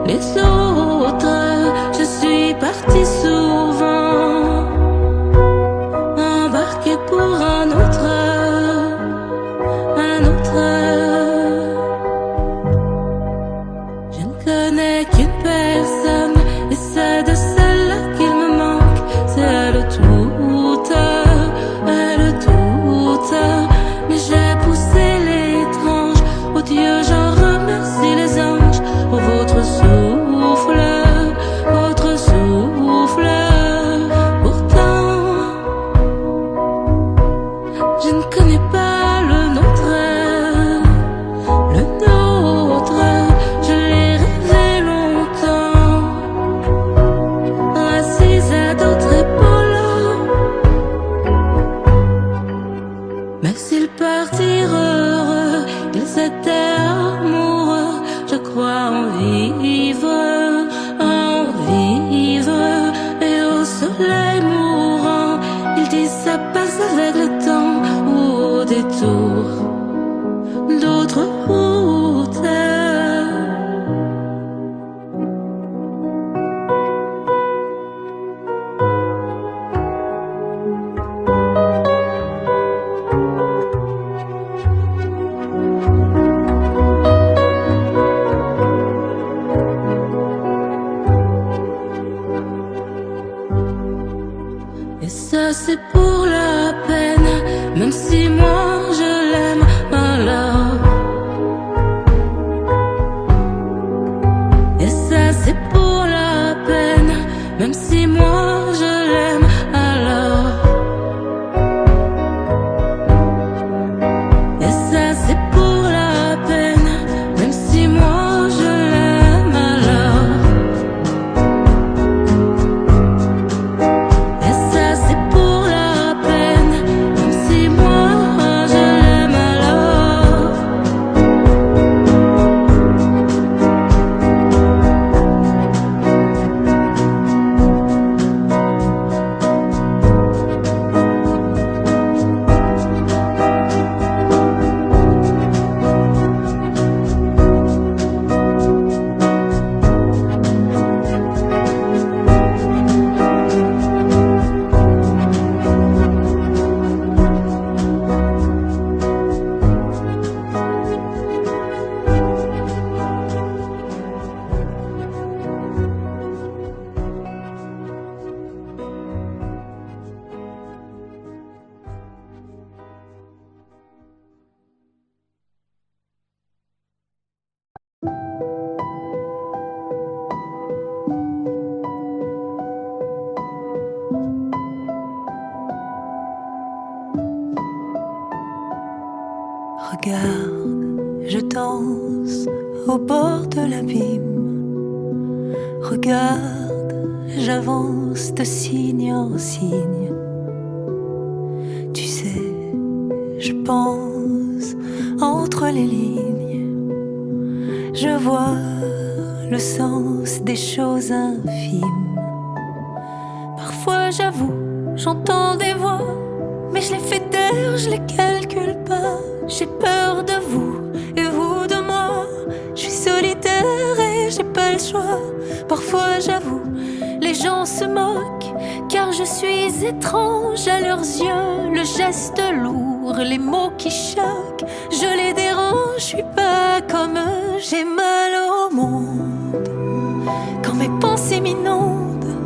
les autres. Je suis partie souvent, embarquée pour un autre. Je ne connais qu'une personne, et c'est de celle-là qu'il me manque. C'est elle toute, mais j'ai poussé l'étrange. Oh Dieu, j'en remercie les anges pour votre souffle, votre souffle. Pourtant, je ne connais pas le nôtre, le nôtre. Je l'ai rêvé longtemps, assise à d'autres épaules. Mais s'ils partirent heureux, ils étaient amoureux. Je crois en vivre, et au soleil mourant, ils disent ça passe avec le temps ou au détour d'autres routes. Et ça c'est pour la peine, même si moi je l'aime alors. Et ça c'est pour la peine, même si moi je l'aime alors. Et ça c'est pour la peine, même si moi je l'aime alors. Et ça c'est pour la peine, même si moi je l'aime alors. Regarde, je danse au bord de l'abîme. Regarde, j'avance de signe en signe. Tu sais, je pense entre les lignes. Je vois le sens des choses infimes. Parfois j'avoue, j'entends des voix, mais je les fais taire, je les calcule pas. J'ai peur de vous et vous de moi. Je suis solitaire et j'ai pas le choix. Parfois j'avoue, les gens se moquent, car je suis étrange à leurs yeux. Le geste lourd, les mots qui choquent, je les dérange, je suis pas comme eux. J'ai mal au monde quand mes pensées m'inondent.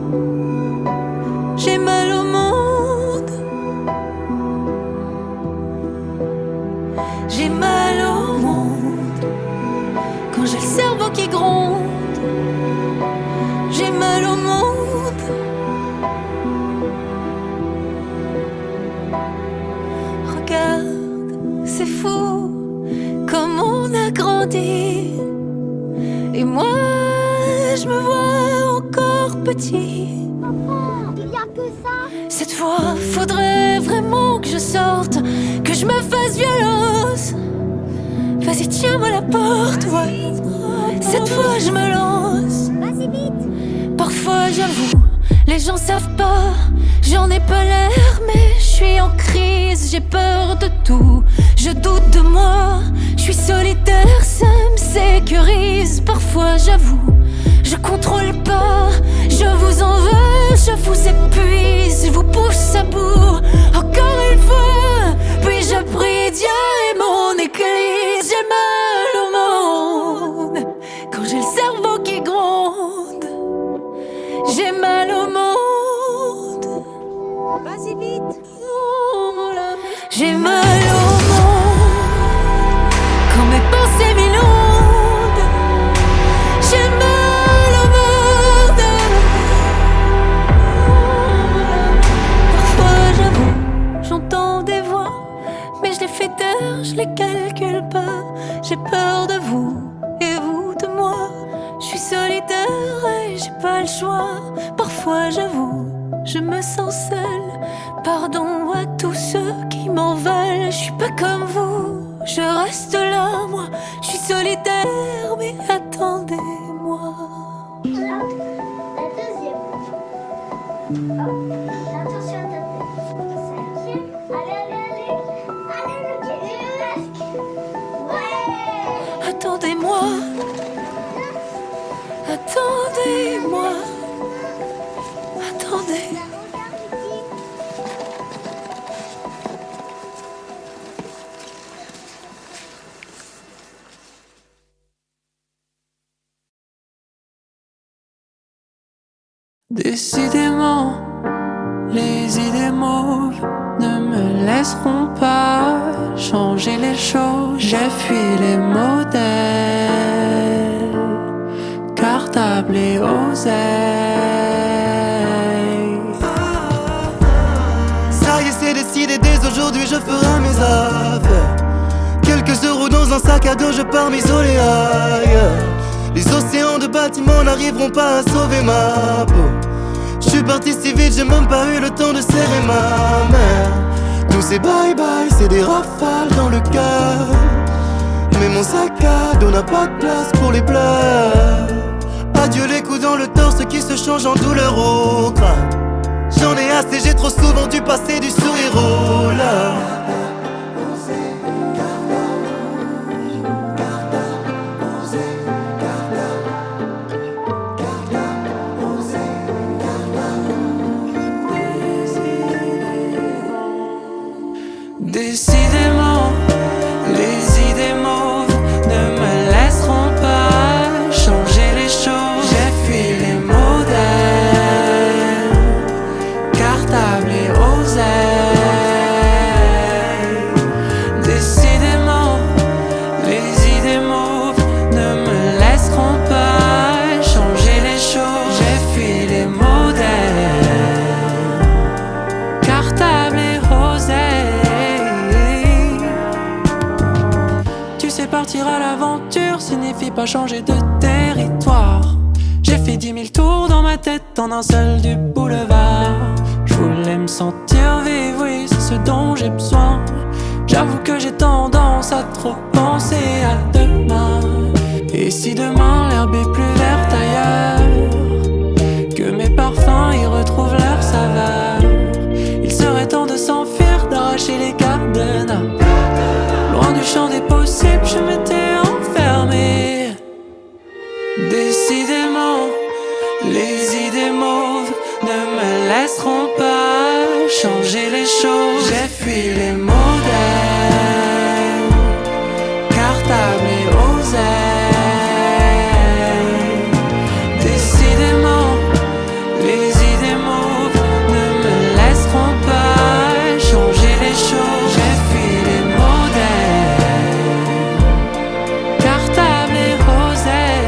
J'ai mal au monde. J'ai mal au monde quand j'ai le cerveau qui gronde. J'ai mal au monde. Regarde, c'est fou comme on a grandi. Et moi, je me vois encore petit. Il y a que ça. Cette fois, faudrait vraiment que je sorte, que je me fasse violence. Vas-y, tiens-moi la porte, ouais. Cette fois, je me lance. Vas-y vite. Parfois, j'avoue, les gens savent pas. J'en ai pas l'air, mais je suis en crise. J'ai peur de tout, je doute de moi. Je suis solitaire, ça me sécurise. Parfois, j'avoue, vous épuise, vous pousse à bout. Encore une fois, puis je prie Dieu et mon église. J'ai mal au monde quand j'ai le cerveau qui gronde. J'ai mal au monde. Vas-y vite. J'ai mal au monde quand mes pensées m'inondent. J'ai mal au monde. Parfois j'avoue, j'entends des voix, mais je les fais taire, je les calcule pas. J'ai peur de vous et vous de moi. Je suis solitaire et j'ai pas le choix. Parfois j'avoue, je me sens seule. Pardon à tous ceux qui m'en veulent. Je suis pas comme vous, je reste là moi. Je suis solitaire mais attendez-moi. La deuxième. Attention à ta tête. Cinquième. Allez. Allez, le pied. Ouais. Attendez-moi. Attendez-moi. Attendez. Décidément, les idées mauves ne me laisseront pas changer les choses. J'ai fui les modèles, cartables et oseilles. Ça y est, c'est décidé, dès aujourd'hui je ferai mes affaires. Quelques euros dans un sac à dos, je pars m'isoler ailleurs. Les océans de bâtiments n'arriveront pas à sauver ma peau. Je suis parti si vite, j'ai même pas eu le temps de serrer ma main. Tous ces bye bye, c'est des rafales dans le cœur. Mais mon sac à dos n'a pas de place pour les pleurs. Adieu les coups dans le torse qui se changent en douleur au crâne. J'en ai assez, j'ai trop souvent dû passer du sourire au larmes. Décidément, les idées mauves ne me laisseront pas changer les choses. J'ai fui les modèles, cartables et oseilles. Décidément, les idées mauves ne me laisseront pas changer les choses. J'ai fui les modèles, cartables et oseilles. Partir à l'aventure signifie pas changer de territoire. J'ai fait 10 000 tours dans ma tête en un seul du boulevard. Je voulais me sentir vivre, oui, c'est ce dont j'ai besoin. J'avoue que j'ai tendance à trop penser à demain. Et si demain l'herbe est plus verte ailleurs, que mes parfums y retrouvent leur saveur, il serait temps de s'enfuir, d'arracher les cadenas. Loin du champ des possibles, je m'étais enfermé. Décidément, les idées mauves ne me laisseront pas changer les choses. J'ai fui les modèles, cartables et oseilles. Décidément, les idées mauves ne me laisseront pas changer les choses. J'ai fui les modèles, cartables et oseilles.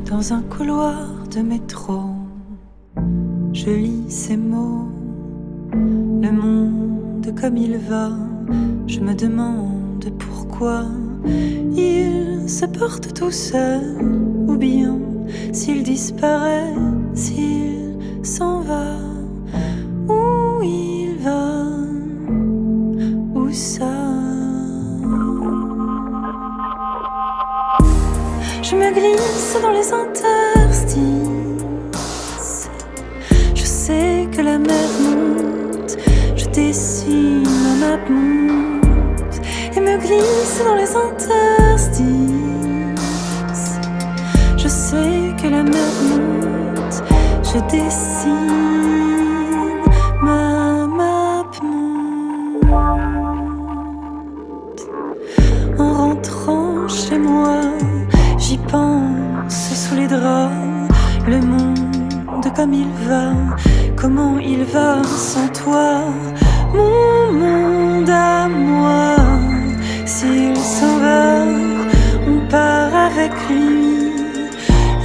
Dans un couloir de métro, je lis ces mots. Le monde comme il va, je me demande pourquoi il se porte tout seul, ou bien s'il disparaît s'il s'en va, où il va, où ça? Je me glisse dans les interstices. Je sais que la mer monte. Je dessine ma map monte et me glisse dans les interstices. Je sais que la mer monte. Je dessine ma map monte. En rentrant chez moi, j'y pense sous les draps. Le monde comme il va, comment il va sans toi? Mon monde à moi, s'il s'en va, on part avec lui.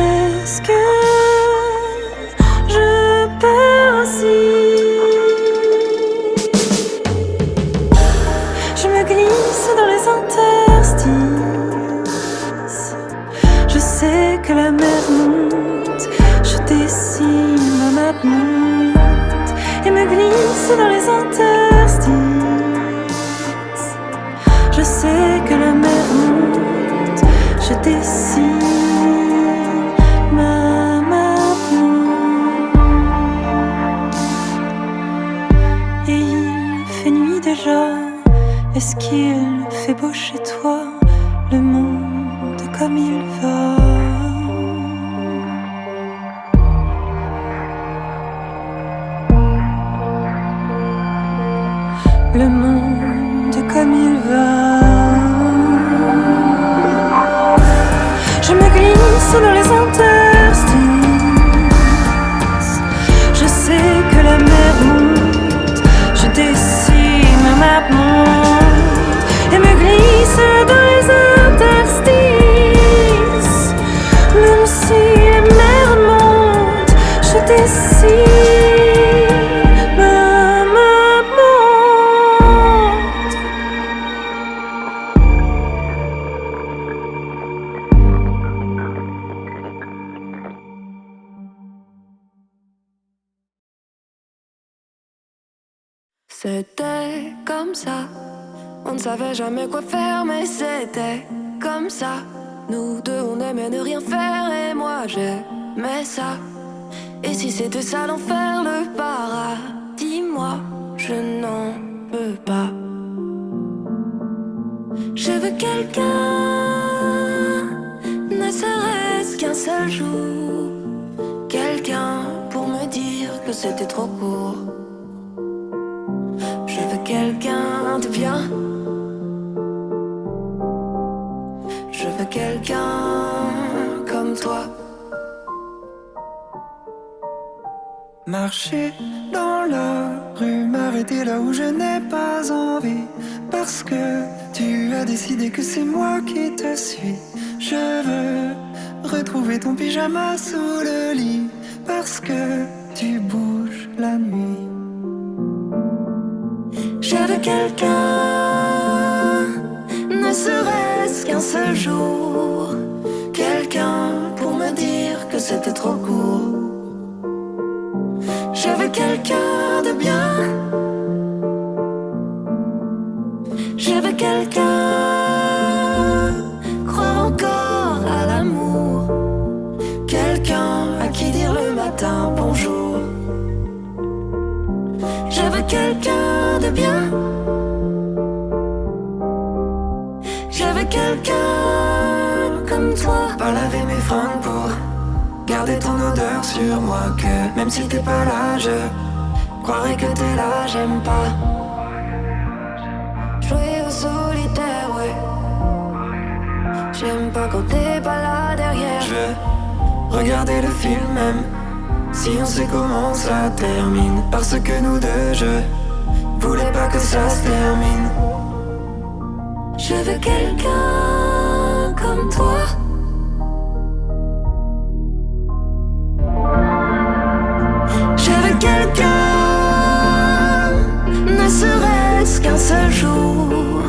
Est-ce que je pars aussi? Je me glisse dans les interstices. Je sais que la mer monte. Je dessine ma map monte et me glisse dans les interstices. Je sais que la mer monte. Je dessine ma map monte. Et il fait nuit déjà. Est-ce qu'il fait beau chez toi? Le monde comme il va. Le monde comme il va. Je me glisse dans les interstices. Je sais que la mer monte. Je dessine ma map monte et me glisse dans les interstices. Même si la mer monte, je dessine ma map monte. C'était comme ça, on ne savait jamais quoi faire, mais c'était comme ça. Nous deux on aimait ne rien faire et moi j'aimais ça. Et si c'était ça l'enfer, le paradis, moi je n'en veux pas. Je veux quelqu'un, ne serait-ce qu'un seul jour. Quelqu'un pour me dire que c'était trop court. Je veux quelqu'un de bien. Je veux quelqu'un comme toi. Marcher dans la rue, m'arrêter là où je n'ai pas envie. Parce que tu as décidé que c'est moi qui te suis. Je veux retrouver ton pyjama sous le lit. Parce que tu bouges la nuit. Je veux quelqu'un, ne serait-ce qu'un seul jour. Quelqu'un pour me dire que c'était trop court. Je veux quelqu'un de bien. Je veux quelqu'un, croire encore à l'amour. Quelqu'un à qui dire le matin bonjour. Je veux quelqu'un de bien. Je veux quelqu'un comme toi. Pas laver mes fringues pour garder ton odeur sur moi. Que même si t'es pas là, je croirais que t'es là, j'aime pas. Jouer au solitaire, ouais. J'aime pas quand t'es pas là derrière. Je veux regarder le film même si on sait comment ça termine. Parce que nous deux, je voulais pas que ça se termine. Je veux quelqu'un comme toi. Je veux quelqu'un, ne serait-ce qu'un seul jour.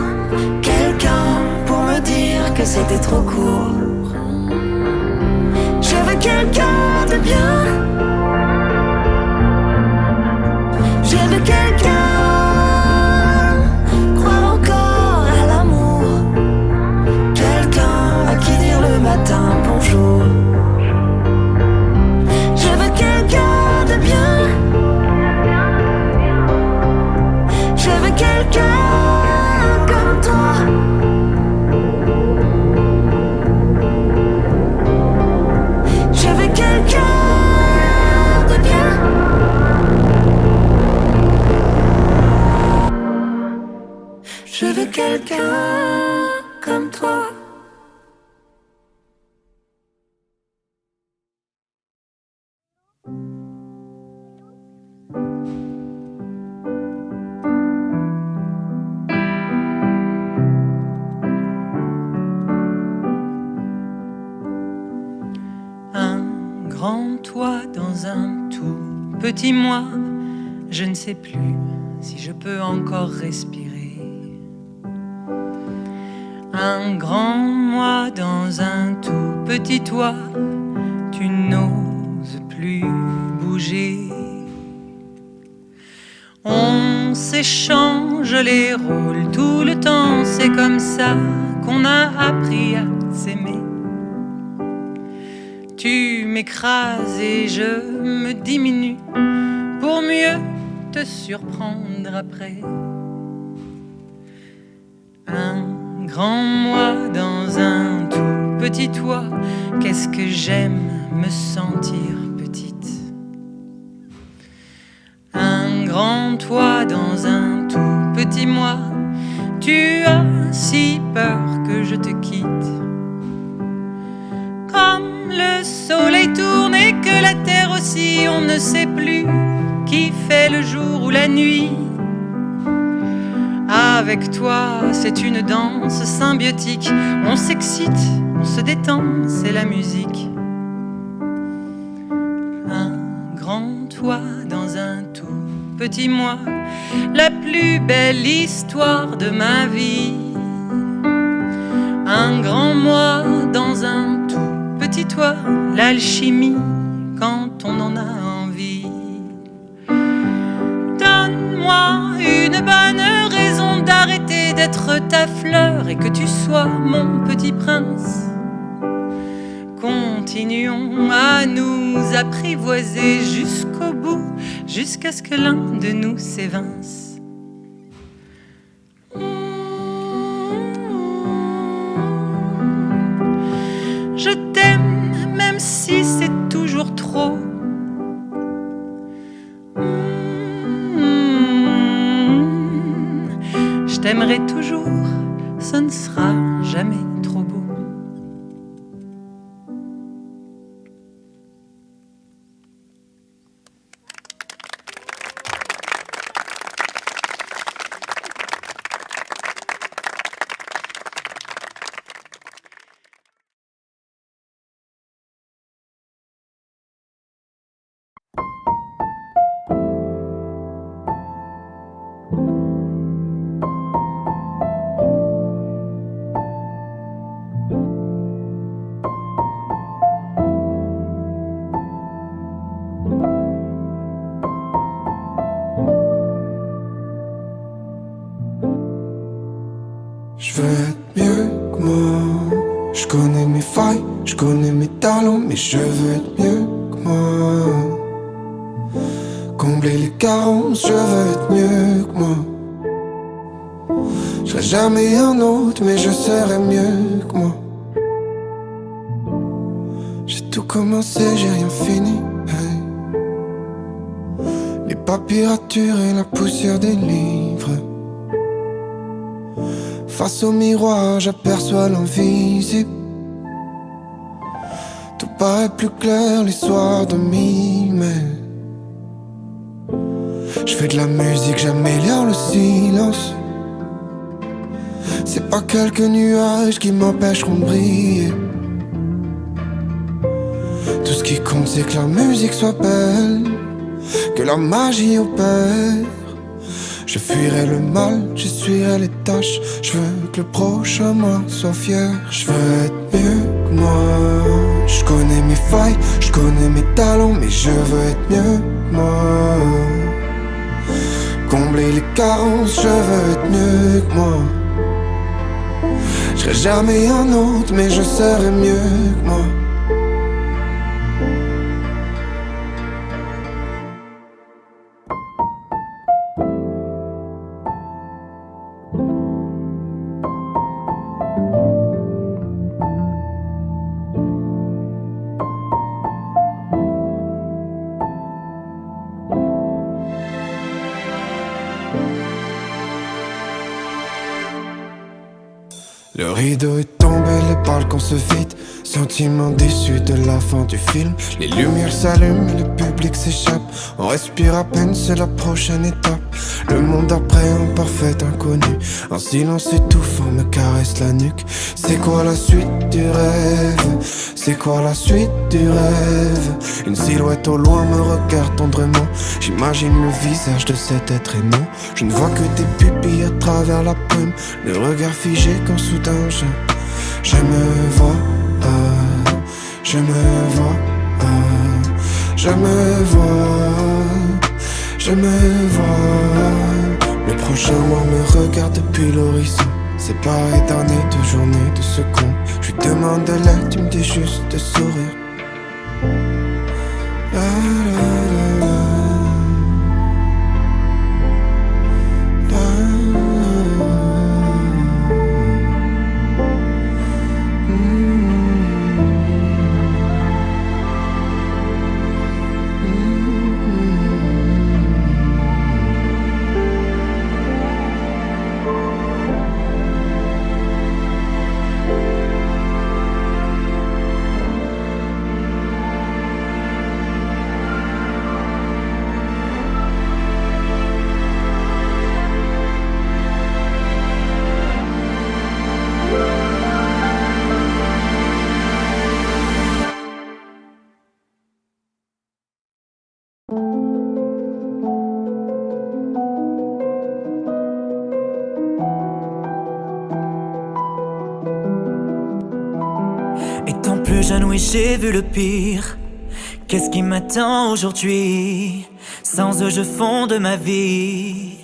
Quelqu'un pour me dire que c'était trop court. Je veux quelqu'un de bien. quelqu'un comme toi. Un grand toi dans un tout petit moi, je ne sais plus si je peux encore respirer. Un grand moi dans un tout petit toi, tu n'oses plus bouger. On s'échange les rôles tout le temps, c'est comme ça qu'on a appris à s'aimer. Tu m'écrases et je me diminue pour mieux te surprendre après. Un grand moi dans un tout petit toi, qu'est-ce que j'aime me sentir petite. Un grand toi dans un tout petit moi, tu as si peur que je te quitte. Comme le soleil tourne et que la terre aussi, on ne sait plus qui fait le jour ou la nuit. Avec toi, c'est une danse symbiotique. On s'excite, on se détend, c'est la musique. Un grand toi dans un tout petit moi, la plus belle histoire de ma vie. Un grand moi dans un tout petit toi, l'alchimie quand on en a envie. Donne-moi une bonne raison d'arrêter d'être ta fleur et que tu sois mon petit prince. Continuons à nous apprivoiser jusqu'au bout, jusqu'à ce que l'un de nous s'évince. Je t'aime même si c'est toujours trop. Je t'aimerai toujours, ce ne sera jamais trop beau. Je veux être mieux que moi. Je connais mes failles, je connais mes talents, mais je veux être mieux que moi. Combler les carences, je veux être mieux que moi. Je serai jamais un autre, mais je serai mieux que moi. J'ai tout commencé, j'ai rien fini. Hey. Les papillatures et la poussière des livres. Face au miroir, j'aperçois l'invisible. Tout paraît plus clair les soirs de mi-mai. Je fais de la musique, j'améliore le silence. C'est pas quelques nuages qui m'empêcheront de briller. Tout ce qui compte c'est que la musique soit belle, que la magie opère. Je fuirai le mal, j'essuierai les tâches. Je veux que le prochain moi soit fier. Je veux être mieux que moi. Je connais mes failles, je connais mes talents, mais je veux être mieux que moi. Combler les carences, je veux être mieux que moi. Je serai jamais un autre, mais je serai mieux que moi. rideau est tombé, les balcons se vident. Sentiment déçu de la fin du film. Les lumières s'allument et le public s'échappe. On respire à peine, c'est la prochaine étape. Le monde après un parfait inconnu. Un silence étouffant me caresse la nuque. C'est quoi la suite du rêve? C'est quoi la suite du rêve? Une silhouette au loin me regarde tendrement. J'imagine le visage de cet être aimant. Je ne vois que tes pupilles à travers la brume. Le regard figé quand soudain je me vois. Je me vois, je me vois, je me vois. Le prochain mois me regarde depuis l'horizon. Séparé d'années, de journées, de secondes. Je lui demande de l'aide, tu me dis juste de sourire. La, la, la, la. Étant plus jeune, oui, j'ai vu le pire. Qu'est-ce qui m'attend aujourd'hui? Sans eux, je fonde ma vie.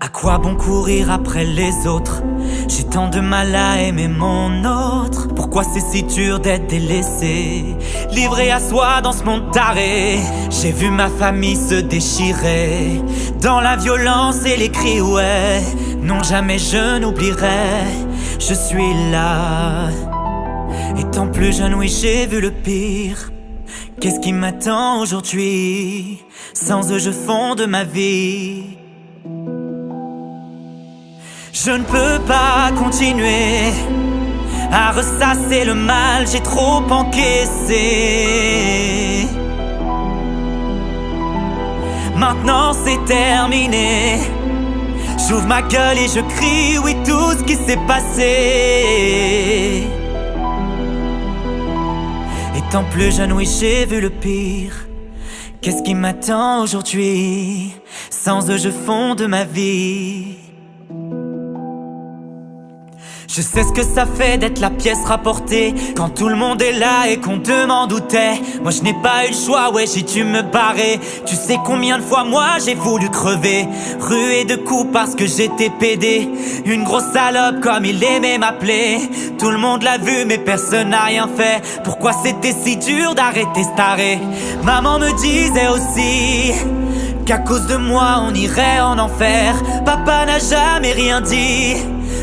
À quoi bon courir après les autres? J'ai tant de mal à aimer mon autre. Pourquoi c'est si dur d'être délaissé, livré à soi dans ce monde taré? J'ai vu ma famille se déchirer dans la violence et les cris, ouais. Non, jamais je n'oublierai, je suis là. Étant plus jeune, oui, j'ai vu le pire. Qu'est-ce qui m'attend aujourd'hui? Sans eux, je fonde ma vie. Je ne peux pas continuer à ressasser le mal, j'ai trop encaissé. Maintenant c'est terminé. J'ouvre ma gueule et je crie, oui, tout ce qui s'est passé. Étant plus jeune, oui, j'ai vu le pire. Qu'est-ce qui m'attend aujourd'hui? Sans eux, je fonde ma vie. Je sais ce que ça fait d'être la pièce rapportée quand tout le monde est là et qu'on demande où t'es. Moi je n'ai pas eu le choix, ouais, j'ai dû me barrer. Tu sais combien de fois moi j'ai voulu crever, ruer de coups parce que j'étais pédé. Une grosse salope comme il aimait m'appeler. Tout le monde l'a vu mais personne n'a rien fait. Pourquoi c'était si dur d'arrêter ce taré? Maman me disait aussi qu'à cause de moi on irait en enfer. Papa n'a jamais rien dit,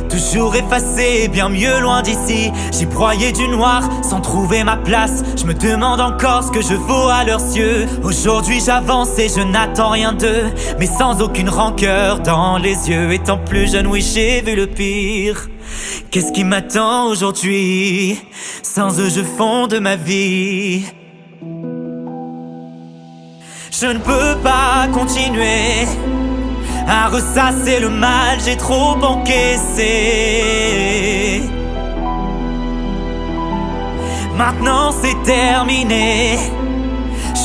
toujours effacé, bien mieux loin d'ici. J'y broyais du noir sans trouver ma place. Je me demande encore ce que je vaux à leurs yeux. Aujourd'hui j'avance et je n'attends rien d'eux, mais sans aucune rancœur dans les yeux. Étant plus jeune, oui, j'ai vu le pire. Qu'est-ce qui m'attend aujourd'hui? Sans eux je fonde ma vie. Je ne peux pas continuer à ressasser le mal, j'ai trop encaissé. Maintenant c'est terminé.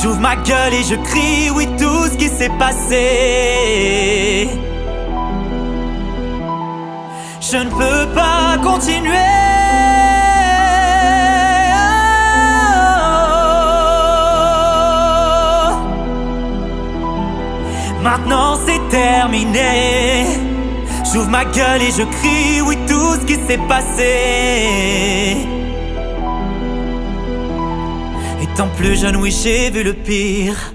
J'ouvre ma gueule et je crie, oui, tout ce qui s'est passé. Je ne peux pas continuer. Maintenant c'est terminé. J'ouvre ma gueule et je crie, oui, tout ce qui s'est passé. Étant plus jeune, oui, j'ai vu le pire.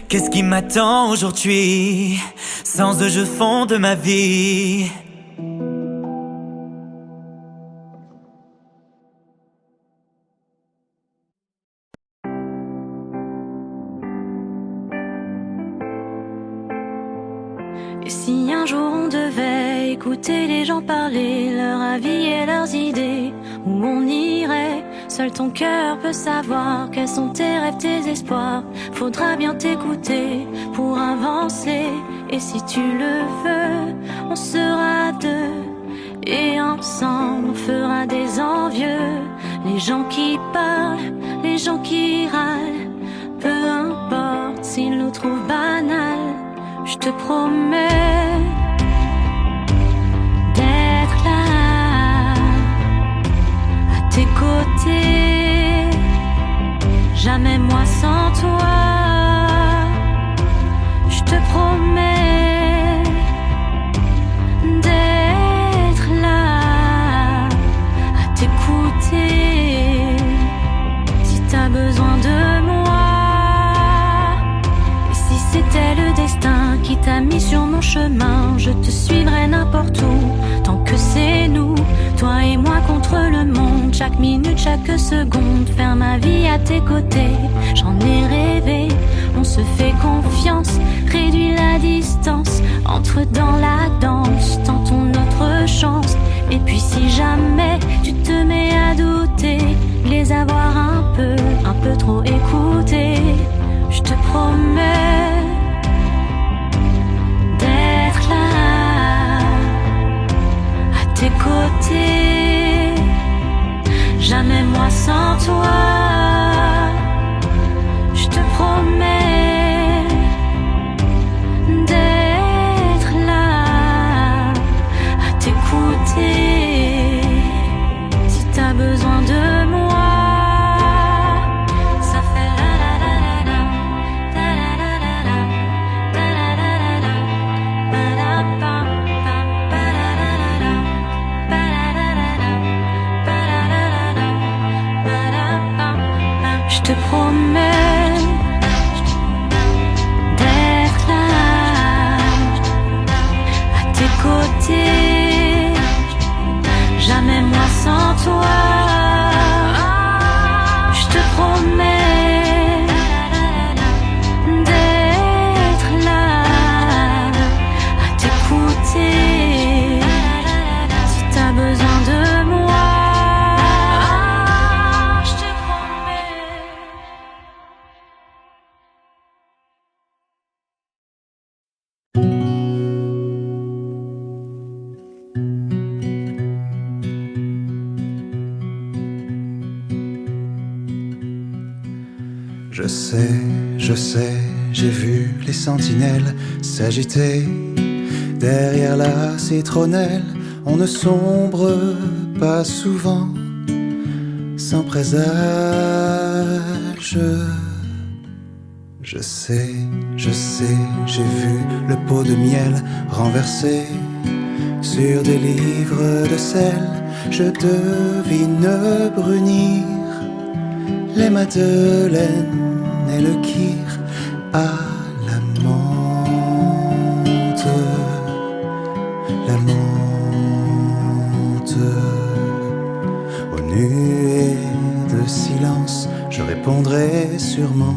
Qu'est-ce qui m'attend aujourd'hui? Sans eux je fonde ma vie. Et si un jour on devait écouter les gens parler, leur avis et leurs idées. Où on irait, seul ton cœur peut savoir quels sont tes rêves, tes espoirs. Faudra bien t'écouter pour avancer. Et si tu le veux, on sera deux. Et ensemble on fera des envieux. Les gens qui parlent, les gens qui râlent, peu importe s'ils nous trouvent banal. Je te promets d'être là à tes côtés. Jamais moi sans toi. Je te promets d'être là à t'écouter si t'as besoin de moi. Et si c'était le destin qui t'a mis sur mon chemin, je te suivrai n'importe où, tant que c'est nous, toi et moi contre le monde. Chaque minute, chaque seconde, faire ma vie à tes côtés. J'en ai rêvé, on se fait confiance, réduit la distance, entre dans la danse, tentons notre chance. Et puis si jamais tu te mets à douter, les avoir un peu trop écoutés, je te promets d'être là à tes côtés. Jamais moi sans toi. Je te promets d'être là à t'écouter si t'as besoin de moi. Ça fait la la la la la, la la la la la, la la la la, ba la pam pam, ba la la la la, ba la la la la, ba la la la la, ba la pam pam. Je te promets d'être là à tes côtés. Jamais moi sans toi. Je te promets d'être là à t'écouter si t'as besoin de moi. Je te promets. Je sais, j'ai vu les sentinelles s'agiter derrière la citronnelle. On ne sombre pas souvent sans présage. Je sais, j'ai vu le pot de miel renversé sur des livres de sel. Je devine brunir les madeleines et le kir à la menthe, la menthe. Aux nuées de silence, je répondrai sûrement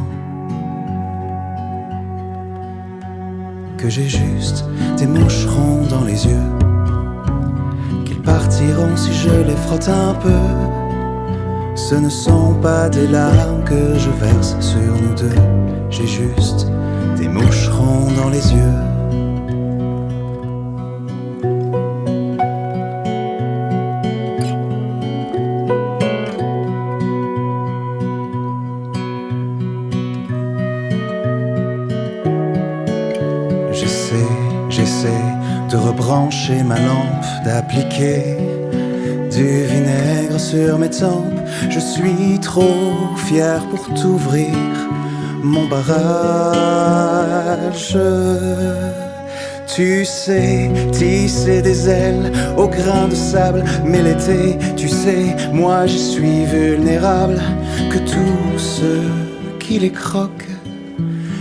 que j'ai juste des moucherons dans les yeux, qu'ils partiront si je les frotte un peu. Ce ne sont pas des larmes que je verse sur nous deux, j'ai juste des moucherons dans les yeux. J'essaie de rebrancher ma lampe, d'appliquer du vinaigre sur mes tempes. Je suis trop fier pour t'ouvrir mon barrage. Tu sais, tisser des ailes au grain de sable, mais l'été, tu sais, moi j'y suis vulnérable. Que tous ceux qui les croquent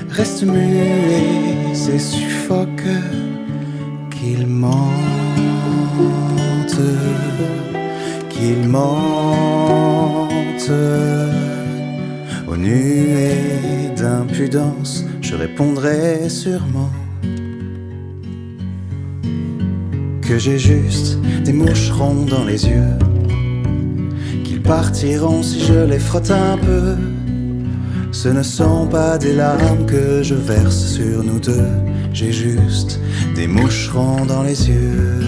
restent muets et suffoquent, qu'ils mentent, qu'ils mentent. Aux nuées d'impudence, je répondrai sûrement que j'ai juste des moucherons dans les yeux, qu'ils partiront si je les frotte un peu. Ce ne sont pas des larmes que je verse sur nous deux, j'ai juste des moucherons dans les yeux.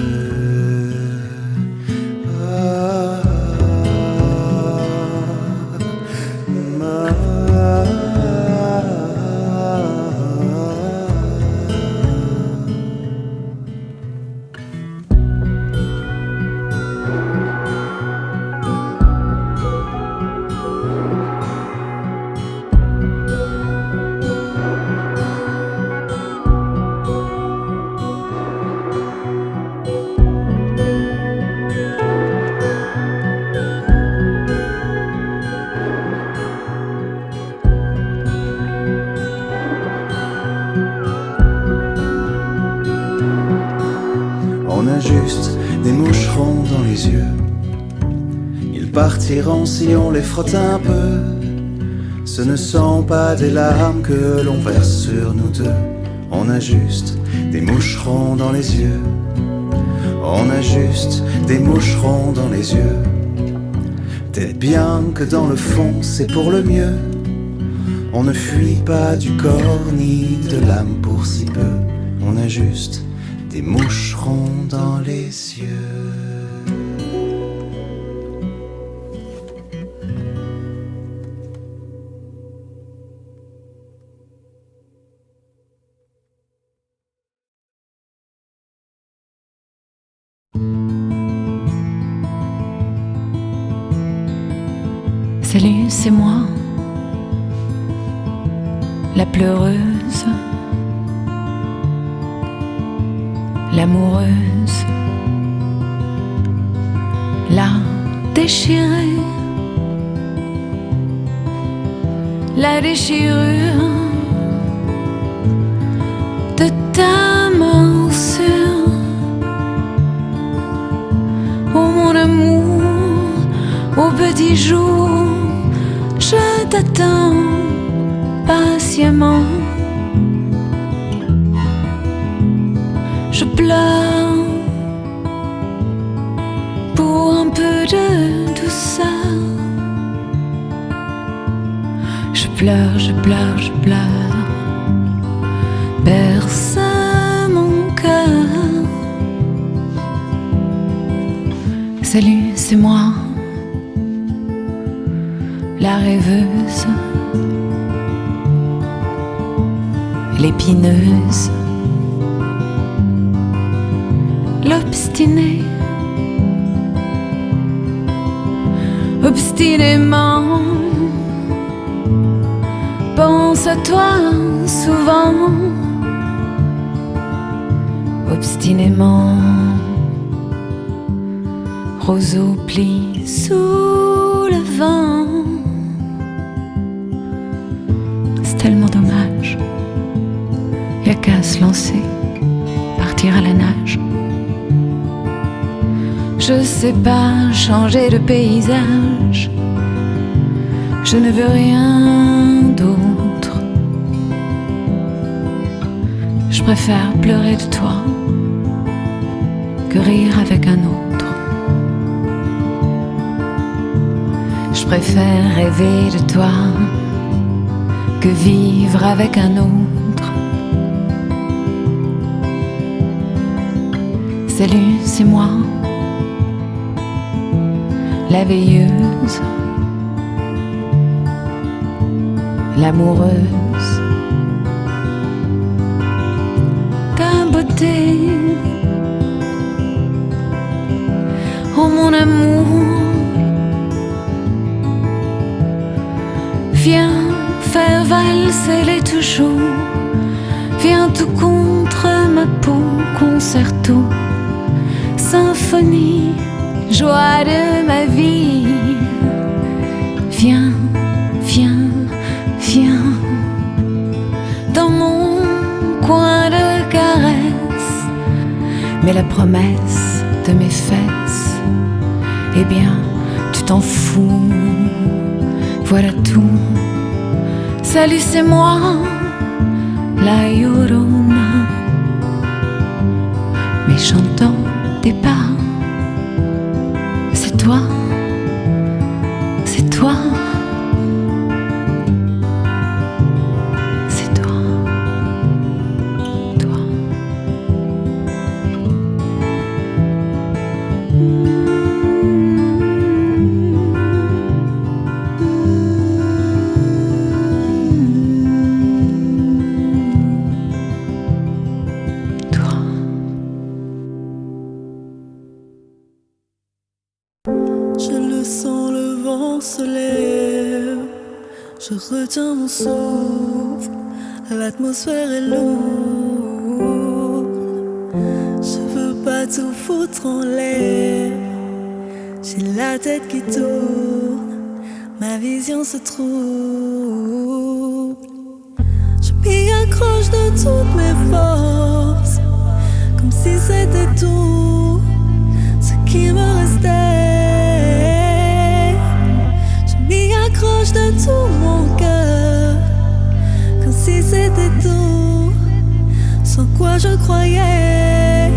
On a juste des moucherons dans les yeux, ils partiront si on les frotte un peu. Ce ne sont pas des larmes que l'on verse sur nous deux. On a juste des moucherons dans les yeux. On a juste des moucherons dans les yeux. Peut-être bien que dans le fond c'est pour le mieux. On ne fuit pas du corps ni de l'âme pour si peu. On a juste des moucherons dans les yeux. Salut, c'est moi, la pleureuse, l'amoureuse, la déchirée, la déchirure de ta morsure. Oh mon amour, au petit jour, je t'attends patiemment. Je pleure pour un peu de douceur. Je pleure, je pleure, je pleure. Berce mon cœur. Salut, c'est moi, la rêveuse, l'épineuse, l'obstinée, obstinément pense à toi souvent, obstinément roseau pli sous le vent. C'est tellement dommage, y'a qu'à se lancer, partir à la nage. Je sais pas changer de paysage, je ne veux rien d'autre. Je préfère pleurer de toi que rire avec un autre. Je préfère rêver de toi que vivre avec un autre. Salut, c'est moi, la veilleuse, l'amoureuse, ta beauté. Oh mon amour, viens faire valser les toujours. Viens tout contre ma peau, concerto, symphonie, joie de ma vie. Viens, viens, viens dans mon coin de caresse. Mais la promesse de mes fesses, eh bien, tu t'en fous. Voilà tout. Salut, c'est moi, la Llorona. Mais j'entends départ. C'est toi, c'est toi. C'est toi, toi. Je le sens, le vent se lève. Je retiens mon souffle. L'atmosphère est lourde. Je veux pas tout foutre en l'air. J'ai la tête qui tourne. Ma vision se trouble. Je m'y accroche de toutes mes forces, comme si c'était tout ce qui me restait. Je m'y accroche de tout mon cœur, comme si c'était tout sans quoi je croyais.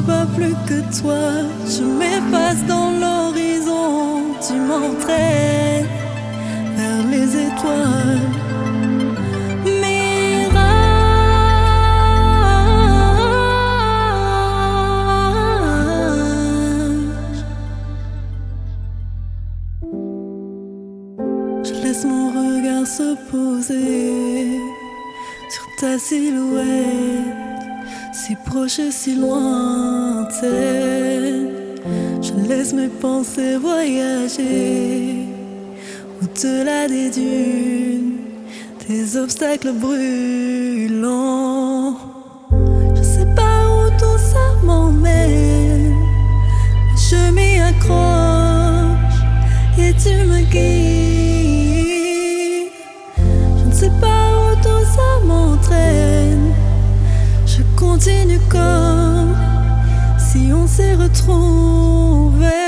Pas plus que toi, je m'efface dans l'horizon. Tu m'entraînes vers les étoiles. Mirage. Je laisse mon regard se poser sur ta silhouette, si proche et si lointaine. Je laisse mes pensées voyager au-delà des dunes, des obstacles brûlants. Je sais pas où tout ça m'emmène, mais je m'y accroche et tu me guides. Je ne sais pas où tout ça m'entraîne. Je continue comme si on s'est retrouvés.